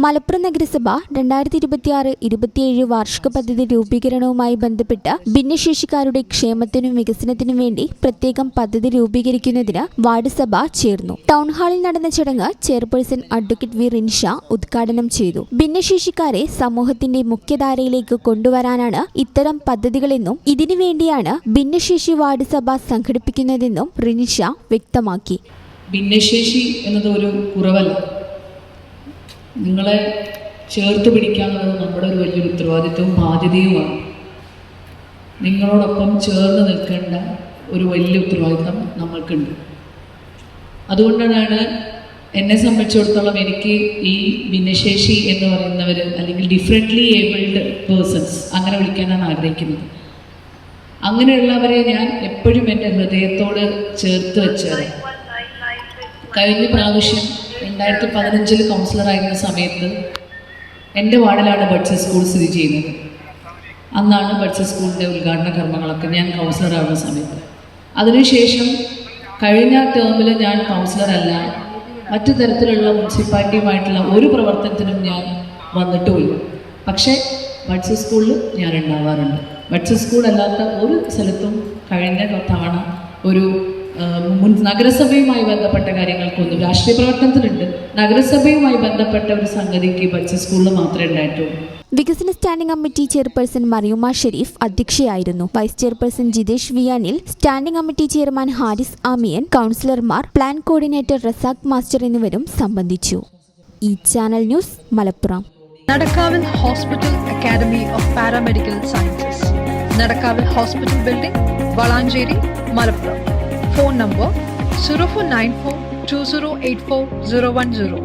മലപ്പുറം നഗരസഭ 2026-27 വാർഷിക പദ്ധതി രൂപീകരണവുമായി ബന്ധപ്പെട്ട് ഭിന്നശേഷിക്കാരുടെ ക്ഷേമത്തിനും വികസനത്തിനും വേണ്ടി പ്രത്യേകം പദ്ധതി രൂപീകരിക്കുന്നതിന് വാർഡ് സഭ ചേർന്നു. ടൗൺഹാളിൽ നടന്ന ചടങ്ങ് ചെയർപേഴ്സൺ അഡ്വക്കേറ്റ് വി റിൻഷ ഉദ്ഘാടനം ചെയ്തു. ഭിന്നശേഷിക്കാരെ സമൂഹത്തിന്റെ മുഖ്യധാരയിലേക്ക് കൊണ്ടുവരാനാണ് ഇത്തരം പദ്ധതികളെന്നും ഇതിനുവേണ്ടിയാണ് ഭിന്നശേഷി വാർഡ് സഭ സംഘടിപ്പിക്കുന്നതെന്നും റിൻഷ വ്യക്തമാക്കി. ഭിന്നശേഷി എന്നത് ഒരു കുറവല്ല. നിങ്ങളെ ചേർത്ത് പിടിക്കാനുള്ളത് നമ്മുടെ ഒരു വലിയൊരു ഉത്തരവാദിത്വവും ബാധ്യതയുമാണ്. നിങ്ങളോടൊപ്പം ചേർന്ന് നിൽക്കേണ്ട ഒരു വലിയ ഉത്തരവാദിത്വം നമ്മൾക്കുണ്ട്. അതുകൊണ്ടാണ് എന്നെ സംബന്ധിച്ചിടത്തോളം എനിക്ക് ഈ ഭിന്നശേഷി എന്ന് പറയുന്നവർ അല്ലെങ്കിൽ ഡിഫറെൻ്റ്ലി ഏബിൾഡ് പേഴ്സൺസ് അങ്ങനെ വിളിക്കാനാണ് ആഗ്രഹിക്കുന്നത്. അങ്ങനെയുള്ളവരെ ഞാൻ എപ്പോഴും എൻ്റെ ഹൃദയത്തോട് ചേർത്ത് വെച്ചത്. കഴിഞ്ഞ പ്രാവശ്യം 2015 കൗൺസിലറായിരുന്ന സമയത്ത് എൻ്റെ വാർഡിലാണ് ബഡ്സ് സ്കൂൾ സ്ഥിതി ചെയ്യുന്നത്. അന്നാണ് ബഡ്സ് സ്കൂളിൻ്റെ ഉദ്ഘാടന കർമ്മങ്ങളൊക്കെ ഞാൻ കൗൺസിലറാകുന്ന സമയത്ത്. അതിനുശേഷം കഴിഞ്ഞ ടേമിൽ ഞാൻ കൗൺസിലറല്ല, മറ്റു തരത്തിലുള്ള മുനിസിപ്പാലിറ്റിയുമായിട്ടുള്ള ഒരു പ്രവർത്തനത്തിനും ഞാൻ വന്നിട്ടുമില്ല. പക്ഷേ ബഡ്സ് സ്കൂളിൽ ഞാൻ ഉണ്ടാവാറുണ്ട്. ബഡ്സ് സ്കൂൾ അല്ലാത്ത ഒരു സ്ഥലത്തും കഴിഞ്ഞ തവണ ഒരു നഗരസഭയുമായി ബന്ധപ്പെട്ട കാര്യങ്ങൾക്കൊന്നും രാഷ്ട്രീയ പ്രവർത്തനത്തിലുണ്ട്. നഗരസഭയുമായി ബന്ധപ്പെട്ട ഒരു സംഗതിക്ക് ബഡ്സ് സ്കൂളിൽ മാത്രമേ ഉണ്ടായിട്ടുള്ളൂ. വികസന standing committee chairperson Mariyuma Sharif അധ്യക്ഷയായിരുന്നു. വൈസ് ചെയർപേഴ്സൺ ജിതേഷ് വിയാനിൽ, സ്റ്റാൻഡിംഗ് കമ്മിറ്റി ചെയർമാൻ ഹാരിസ് ആമിയൻ, കൗൺസിലർമാർ, പ്ലാൻ കോർഡിനേറ്റർ റസാഖ് മാസ്റ്റർ എന്നിവരും സംബന്ധിച്ചു. ഈ ചാനൽ ന്യൂസ് മലപ്പുറം. നടക്കാവിൽ hospital academy of paramedical sciences, നടക്കാവിൽ hospital building, Valanchery, Malappuram. Phone number 0494 2084 010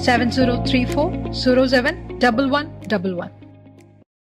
7034 07 1111.